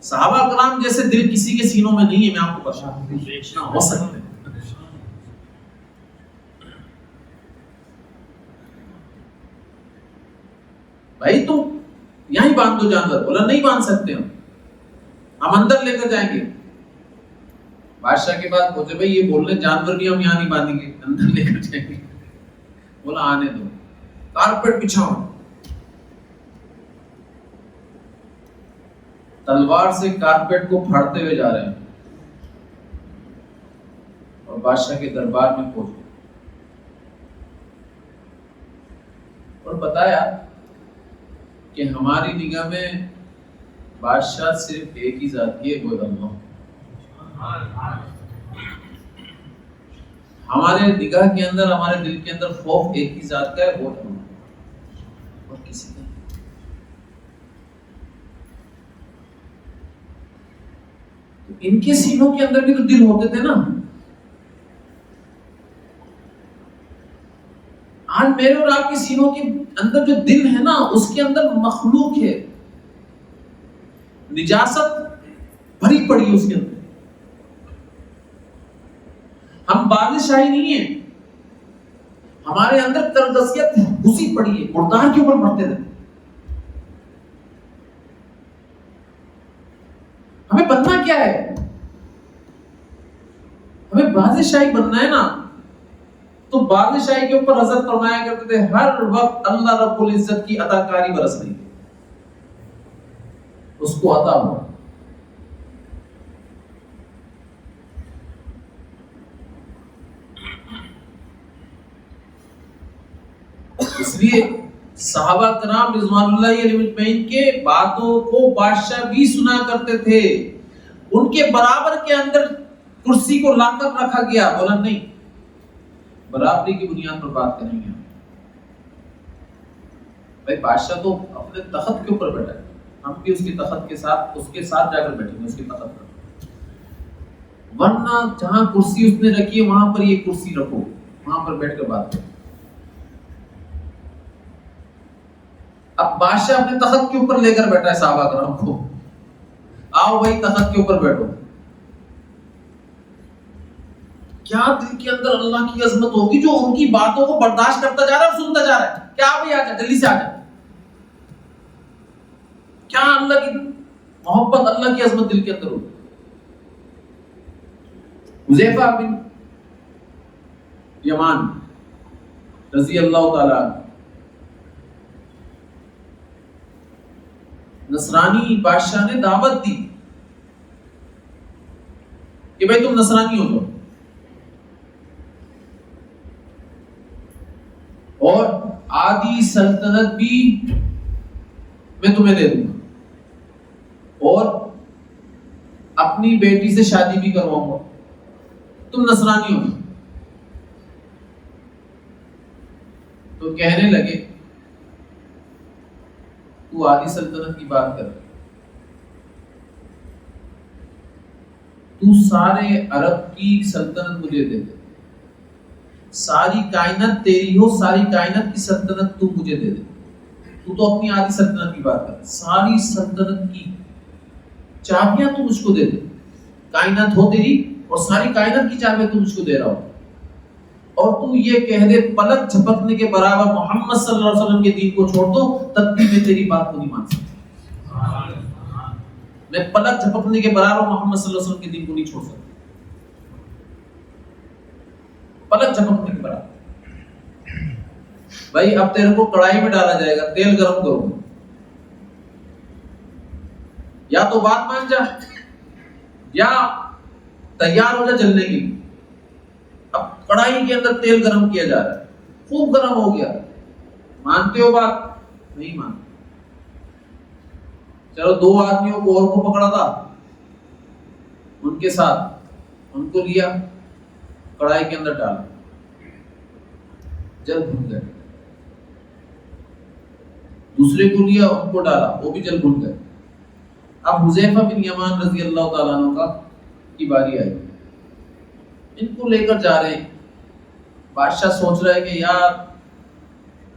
صحابہ کرام جیسے دل کسی کے سینوں میں نہیں ہے. میں آپ کو بتا دوں، ہو سکتے ہیں. بھائی تم یہیں باندھ دو جانور. بولا نہیں باندھ سکتے ہم اندر لے کر جائیں گے. بادشاہ کے پاس پہنچے، بھائی یہ بول رہے جانور بھی ہم یہاں نہیں باندھیں گے، اندر لے کر جائیں گے. بولا آنے دو. کارپیٹ بچھاؤ. تلوار سے کارپیٹ کو پھاڑتے ہوئے جا رہے ہیں اور بادشاہ کے دربار میں پہنچے اور بتایا کہ ہماری نگاہ میں بادشاہ صرف ایک ہی ذات کی ہے، وہ اللہ. ہمارے نگاہ کے اندر، ہمارے دل کے اندر خوف ایک ہی ذات کا ہے، وہ اللہ، اور کسی کا. ان کے سینوں کے اندر بھی تو دل ہوتے تھے نا. آج میرے اور آپ کے سینوں کے اندر جو دل ہے نا، اس کے اندر مخلوق ہے، نجاست بھری پڑی ہے اس کے اندر. ہم بادشاہی نہیں ہیں، ہمارے اندر تردسیت گھسی پڑی ہے، مردار کے اوپر مرتے تھے. ہمیں بننا کیا ہے؟ ہمیں بادشاہی بننا ہے نا. تو بادشاہی کے اوپر حضرت فرمایا کرتے تھے ہر وقت اللہ رب العزت کی عطاکاری برس رہی، اس کو عطا ہوا. اس لیے صحابہ کرام رضوان اللہ علیہ اجمعین کے باتوں کو بادشاہ بھی سنا کرتے تھے. ان کے برابر کے اندر کرسی کو لا کر رکھا گیا. بولا نہیں، برابری کی بنیاد پر بات کریں گے. بھائی بادشاہ تو اپنے تخت کے اوپر بیٹھا ہے، ہم بھی اس کے تخت کے ساتھ، اس کے ساتھ جا کر بیٹھیں گے اس کے تخت پر. ورنہ جہاں کرسی اس نے رکھی ہے وہاں پر یہ کرسی رکھو، وہاں پر بیٹھ کر بات کرو. اب بادشاہ اپنے تخت کے اوپر لے کر بیٹھا ہے صحابہ کرام کو، آؤ بھائی تخت کے اوپر بیٹھو. کیا دل کے اندر اللہ کی عظمت ہوگی جو ان کی باتوں کو برداشت کرتا جا رہا ہے اور سنتا جا رہا ہے. کیا بھائی آ جا، جلدی سے آ جا. کیا اللہ کی محبت، اللہ کی عظمت دل کے اندر ہوگی. حذیفہ بن یمان رضی اللہ تعالی نصرانی بادشاہ نے دعوت دی کہ بھائی تم نصرانی ہو جاؤ اور آدھی سلطنت بھی میں تمہیں دے دوں گا اور اپنی بیٹی سے شادی بھی کرواؤں گا، تم نصرانی ہو. تو کہنے لگے تو آدھی سلطنت کی بات کر، تو سارے عرب کی سلطنت مجھے دے دے، ساری کائنات تیری ہو، ساری کائنات کی سلطنت تو مجھے دے دے. تو اپنی آدھی سلطنت کی بات کر، ساری سلطنت کی چابیاں تو مجھ کو دے دے. کائنات ہو تیری اور ساری کائنات کی چابیاں تو مجھ کو دے رہا ہو، اور تو یہ کہہ دے پلک جھپکنے کے برابر محمد صلی اللہ علیہ وسلم کے دین کو چھوڑ دو، تب بھی میں تیری بات کو نہیں مان سکتا. میں پلک جھپکنے کے برابر محمد صلی اللہ علیہ وسلم کے دین کو نہیں چھوڑ سکتا. پلک جھپکنے کے برابر. بھائی اب تیرے کو کڑائی میں ڈالا جائے گا، تیل گرم کرو، یا تو بات مان جا یا تیار ہو جا جلنے کی. اب کڑائی کے اندر تیل گرم کیا جا رہا ہے، خوب گرم ہو گیا، مانتے ہو بات؟ نہیں مانتے. چلو دو آدمیوں کو اور کو پکڑا تھا، ان کے ساتھ ان کو لیا، کڑائی کے اندر ڈالا، جل بھن گئے. دوسرے کو لیا ان کو ڈالا, وہ بھی جل بھن گئے. اب حذیفہ بن یمان رضی اللہ تعالیٰ عنہ کی باری آئی, ان کو لے کر جا رہے ہیں. بادشاہ سوچ رہا ہے کہ یار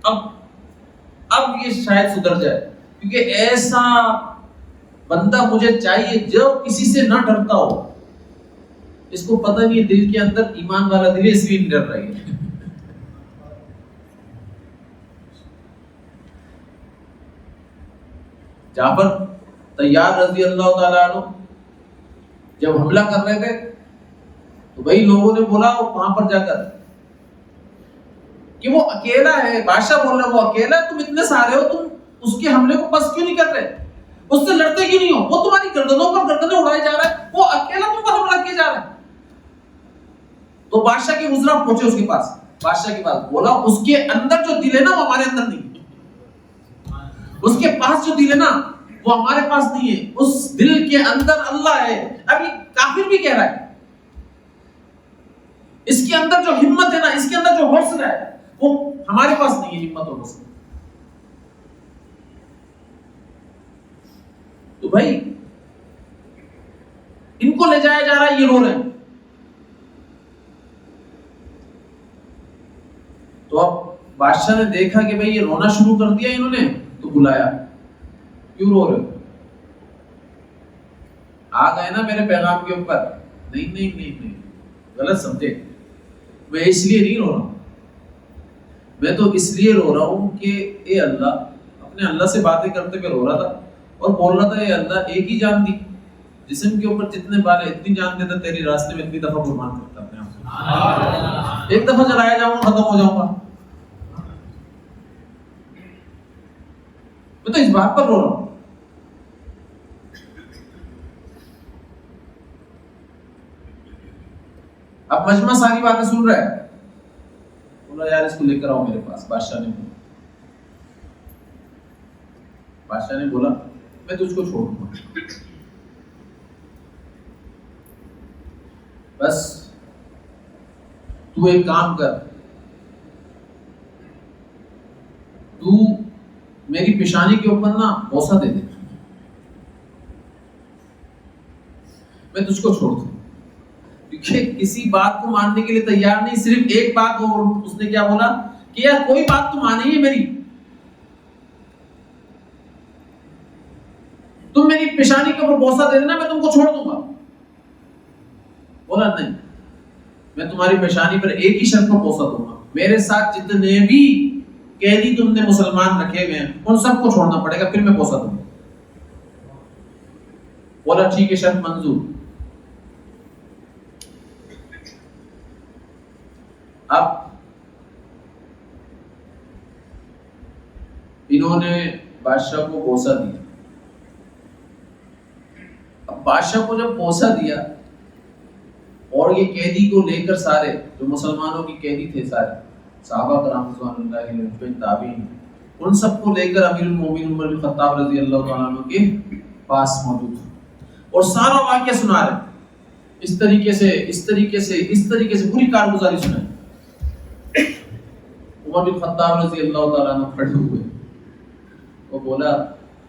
اب یہ شاید سدھر جائے, کیونکہ ایسا بندہ مجھے چاہیے جو کسی سے نہ ڈرتا ہو. اس کو پتہ نہیں دل کے اندر ایمان والا دل ہے, اس لیے نہیں ڈر رہی ہے. جعفر طیار رضی اللہ تعالیٰ عنہ جب حملہ کر رہے تھے تو وہی لوگوں نے بولا وہاں پر جا کر کہ وہ اکیلا ہے. بادشاہ بول رہا ہے وہ اکیلا ہے, تم اتنے سارے ہو, تم اس کے حملے کو پس کیوں نہیں کر رہے, اس سے لڑتے کیوں نہیں ہو, وہ تمہاری گردنوں پر گردنیں اڑائے جا رہا ہے, وہ اکیلا تم پر حملہ کیا جا رہا ہے. تو بادشاہ کے وزراء پہنچے اس کے پاس, بادشاہ کے پاس بولا اس کے اندر جو دل ہے نا وہ ہمارے اندر نہیں ہے, اس کے پاس جو دل ہے نا وہ ہمارے پاس نہیں ہے, اس دل کے اندر اللہ ہے. ابھی کافر بھی کہہ رہا ہے اس کے اندر جو ہمت ہے نا, اس کے اندر جو حوصلہ ہے وہ ہمارے پاس نہیں ہے, ہمت اور حوصلہ. تو بھائی ان کو لے جایا جا رہا ہے, یہ رو رہے ہیں. تو اب بادشاہ نے دیکھا کہ بھائی یہ رونا شروع کر دیا انہوں نے, تو بلایا, کیوں رو رہے ہو, آ گئے نا میرے پیغام کے اوپر. نہیں نہیں نہیں نہیں, غلط سمجھے, میں اس لیے نہیں رو رہا ہوں, میں تو اس لیے رو رہا ہوں کہ اے اللہ, اپنے اللہ سے باتیں کرتے ہوئے رو رہا تھا اور بول رہا تھا اے اللہ ایک ہی جان دی, جسم کے اوپر جتنے بال ہیں اتنی جان دیتا تیری راستے میں اتنی دفعہ قربان کرتا اپنے آپ سے. ایک دفعہ جلایا جاؤں گا ختم ہو جاؤں گا, میں تو اس بات پر رو رہا ہوں. اب مجمع ساری باتیں سن رہا ہے, بولا یار اس کو لے کر آؤ میرے پاس. بادشاہ نے بولا میں تجھ کو چھوڑ دوں گا, بس تو ایک کام کر, تو میری پیشانی کے اوپر نا بوسہ دے دے, میں تجھ کو چھوڑ دوں. کیونکہ کسی بات کو ماننے کے لیے تیار نہیں, صرف ایک بات. اس نے کیا بولا کہ یار کوئی بات تو مانی ہے میری, تم میری پیشانی کے اوپر بوسہ دے دینا, میں تم کو چھوڑ دوں گا. بولا نہیں, میں تمہاری پیشانی پر ایک ہی شرط پر بوسہ دوں گا, میرے ساتھ جتنے بھی قیدی تم نے مسلمان رکھے ہوئے ہیں ان سب کو چھوڑنا پڑے گا, پھر میں بوسہ دوں گا. بولا ٹھیک ہے, شرط منظور. اب انہوں نے بادشاہ کو بوسہ دیا. اب بادشاہ کو جب بوسہ دیا اور یہ قیدی کو لے کر, سارے جو مسلمانوں کی قیدی تھے سارے صحابہ کرام رضوان اللہ علیہم تابعین, ان سب کو لے کر امیر المومنین عمر بن خطاب رضی اللہ تعالیٰ عنہ کے پاس موجود تھے اور سارا واقعہ سنا رہے, اس طریقے سے پوری کارگزاری سنائی. عمر بن خطاب رضی اللہ تعالیٰ عنہ کھڑے ہوئے, وہ بولا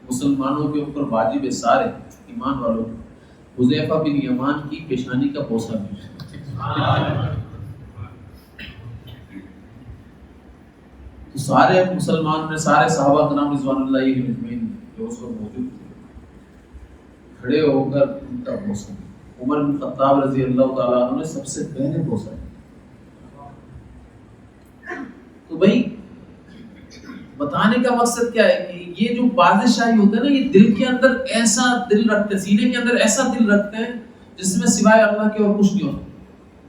مسلمانوں کے اوپر واجب ہے سارے ایمان والوں کو حذیفہ بن یمان کی پیشانی کا بوسہ دیا. تو سارے مسلمانوں نے, سارے صحابہ کرام رضوان اللہ علیہم جو اس وقت موجود تھے, کھڑے ہو کر ان کا بوسہ دیا. عمر بن خطاب رضی اللہ تعالیٰ عنہ نے سب سے پہلے بوسہ دیا. تو بھائی بتانے کا مقصد کیا ہے کہ یہ جو بادشاہی ہوتے ہیں نا, یہ دل کے اندر ایسا دل رکھتے ہیں, سینے کے اندر ایسا دل رکھتے ہیں جس میں سوائے اللہ کے اور کچھ نہیں ہوتا.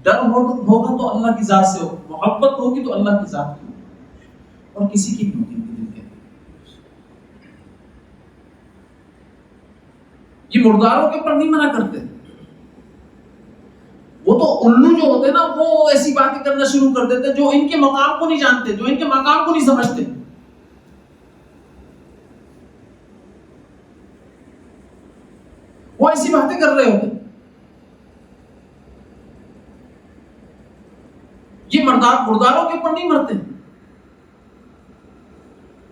ڈر ہوگا تو اللہ کی ذات سے ہو, محبت ہوگی تو اللہ کی ذات کی, اور کسی کی نہیں ہوتی دل کے اندر. یہ مرداروں کے اوپر نہیں منع کرتے, وہ تو الو جو ہوتے ہیں نا وہ ایسی باتیں کرنا شروع کر دیتے جو ان کے مقام کو نہیں جانتے, جو ان کے مقام کو نہیں سمجھتے. وہ ایسی باتیں کر رہے ہوتے. یہ مرداروں کے اوپر نہیں مرتے.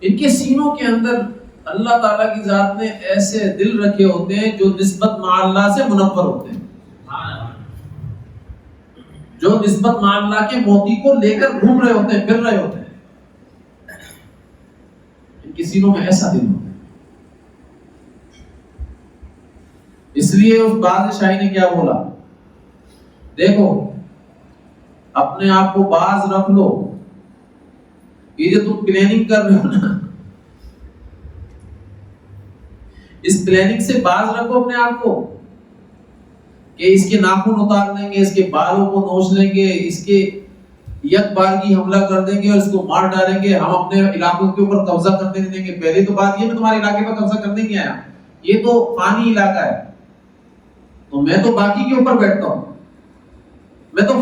ان کے سینوں کے اندر اللہ تعالیٰ کی ذات نے ایسے دل رکھے ہوتے ہیں جو نسبت مع اللہ سے منور ہوتے ہیں، جو نسبت مع اللہ کے موتی کو لے کر گھوم رہے ہوتے ہیں، پھر رہے ہوتے ہیں. ان کے سینوں میں ایسا دل ہوتا ہے. اس لیے اس بادشاہی نے کیا بولا، دیکھو اپنے آپ کو باز رکھ لو، یہ جو تم پلاننگ کر رہے ہو نا، اس پلاننگ سے باز رکھو اپنے آپ کو، کہ اس کے ناخن اتار دیں گے، اس کے بالوں کو نوچ لیں گے، اس کے یک بارگی حملہ کر دیں گے اور اس کو مار ڈالیں گے، ہم اپنے علاقوں کے اوپر قبضہ کرنے نہیں دیں گے. پہلی تو بات یہ میں تمہارے علاقے پر قبضہ کرنے نہیں آیا، یہ تو فانی علاقہ ہے، تو میں تو باقی کے اوپر بیٹھتا ہوں، میں تو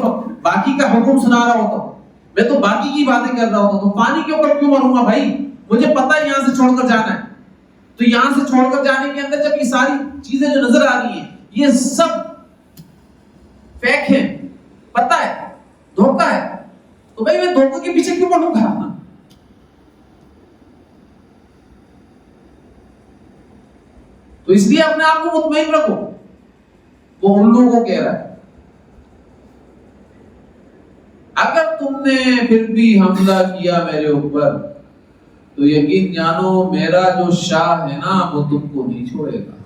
باقی کا حکم سنا رہا ہوتا ہوں، میں تو باقی کی باتیں کر رہا ہوتا ہوں، تو پانی کے اوپر کیوں مروں گا بھائی؟ مجھے پتہ ہے یہاں سے چھوڑ کر جانا ہے. تو یہاں سے چھوڑ کر جانے کے اندر جب یہ ساری چیزیں جو نظر آ رہی ہیں یہ سب فیک ہیں، پتہ ہے دھوکہ ہے، تو بھائی میں دھوکے کے پیچھے کیوں پڑوں گا؟ تو اس لیے اپنے آپ کو مطمئن رکھو. وہ ان لوگوں کو کہہ رہا ہے اگر تم نے پھر بھی حملہ کیا میرے اوپر تو یقین جانو میرا جو شاہ ہے نا وہ تم کو نہیں چھوڑے گا،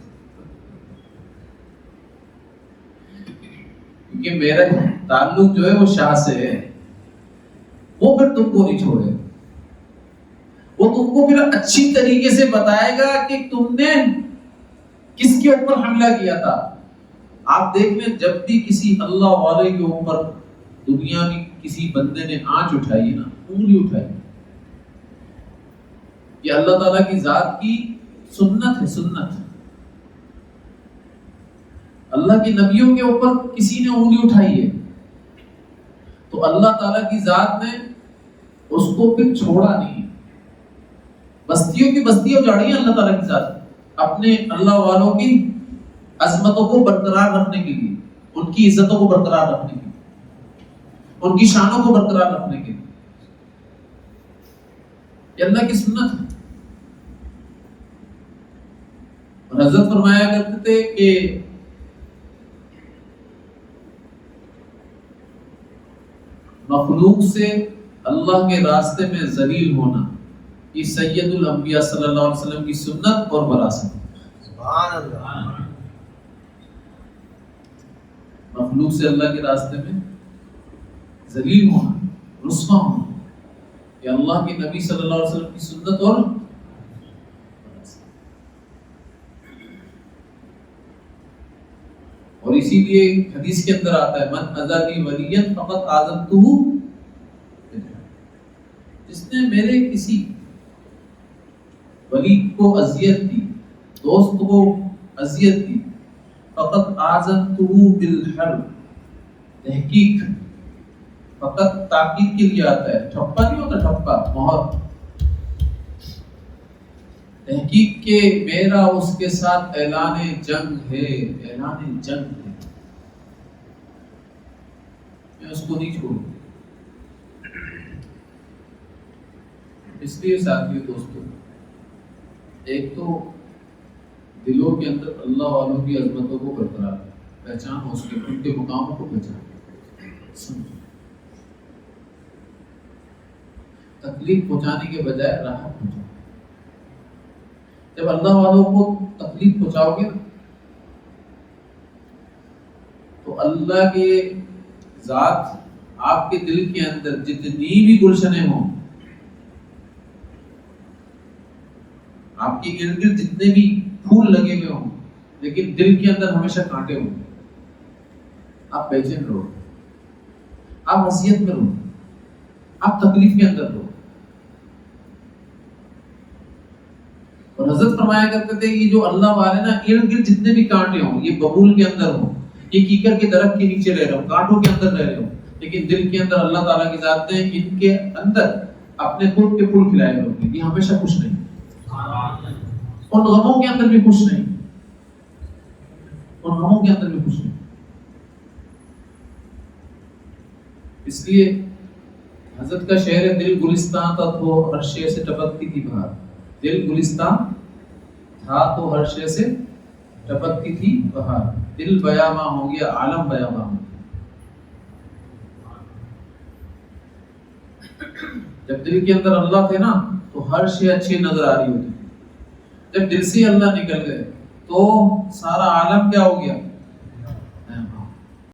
کیونکہ میرا تعلق جو ہے وہ شاہ سے ہے، وہ پھر تم کو نہیں چھوڑے گا. وہ تم کو پھر اچھی طریقے سے بتائے گا کہ تم نے کس کے اوپر حملہ کیا تھا. آپ دیکھ لیں جب بھی کسی اللہ والے کے اوپر دنیا میں کسی بندے نے آنچ اٹھائی ہے نا، انگلی اٹھائی، یہ اللہ تعالیٰ کی ذات کی سنت ہے. سنت اللہ کے نبیوں کے اوپر کسی نے انگلی اٹھائی ہے تو اللہ تعالیٰ کی ذات نے اس کو پھر چھوڑا نہیں. بستیوں کی بستیاں اجاڑی ہیں اللہ تعالیٰ کی ذات اپنے اللہ والوں کی عظمتوں کو برقرار رکھنے کے لیے، ان کی عزتوں کو برقرار رکھنے کے لیے، ان کی شانوں کو برقرار رکھنے کے لیے. یہ اللہ کی سنت ہے. اور حضرت فرمایا کرتے تھے کہ مخلوق سے اللہ کے راستے میں ذلیل ہونا یہ سید الانبیاء صلی اللہ علیہ وسلم کی سنت اور وراثت. سبحان اللہ. مخلوق سے اللہ کے راستے میں ذلیل ہونا، رسوا ہونا، یہ اللہ کے نبی صلی اللہ علیہ وسلم کی سنت اور اسی لیے حدیث کے اندر آتا ہے من اذی ولیا فقط آذنتہ، جس نے میرے کسی ولی کو اذیت دی، دوست کو اذیت دی، فقط آذنتہ بالحرب، تحقیق فقط تاکید کے لیے آتا ہے، ٹھپا نہیں ہوتا، ٹھپا مہر، تحقیق کے میرا اس کے ساتھ اعلان جنگ ہے، اعلان جنگ ہے، میں اس کو نہیں چھوڑوں. اس لیے ساتھیو دوستو، ایک تو دلوں کے اندر اللہ والوں کی عظمتوں کو برقرار پہچان، اس کے ان کے مقاموں کو پہچان، تکلیف پہنچانے کے بجائے راحت پہنچاؤ. جب اللہ والوں کو تکلیف پہنچاؤ گے تو اللہ کے ذات آپ کے دل کے اندر جتنی بھی گلشنیں ہوں، آپ کے ارد گرد جتنے بھی پھول لگے ہوئے ہوں، لیکن دل کے اندر ہمیشہ کانٹے ہوں، آپ بے چین رہو، آپ وصیت میں رہو، آپ تکلیف کے اندر رہو. اور حضرت فرمایا کرتے تھے یہ جو اللہ والے نا ارد گرد جتنے بھی کانٹے ہوں، یہ ببول کے اندر ہوں، یہ کیکر کے درخت کے نیچے رہ رہے ہوں، کانٹوں کے اندر رہ رہے ہوں، لیکن دل کے اندر اللہ تعالیٰ کی ذات نے ان کے اندر اپنے خود کے پھول کھلائے ہوئے ہیں. یہ ہمیشہ خوش نہیں، ان غموں کے اندر بھی خوش نہیں، ان غموں کے اندر بھی خوش نہیں. اس لیے حضرت کا شعر ہے دل گلستان تھا تو ہر شے سے ٹپکتی تھی بہار. دل گلستان تھا تو ہر شے سے ٹپکتی تھی بہار. دل بیاباں ہو گیا عالم بیاباں ہو گیا. جب دل کے اندر اللہ تھے نا تو ہر شے اچھی نظر آ رہی ہوتی. جب دل سے اللہ نکل گئے تو سارا عالم کیا ہو گیا؟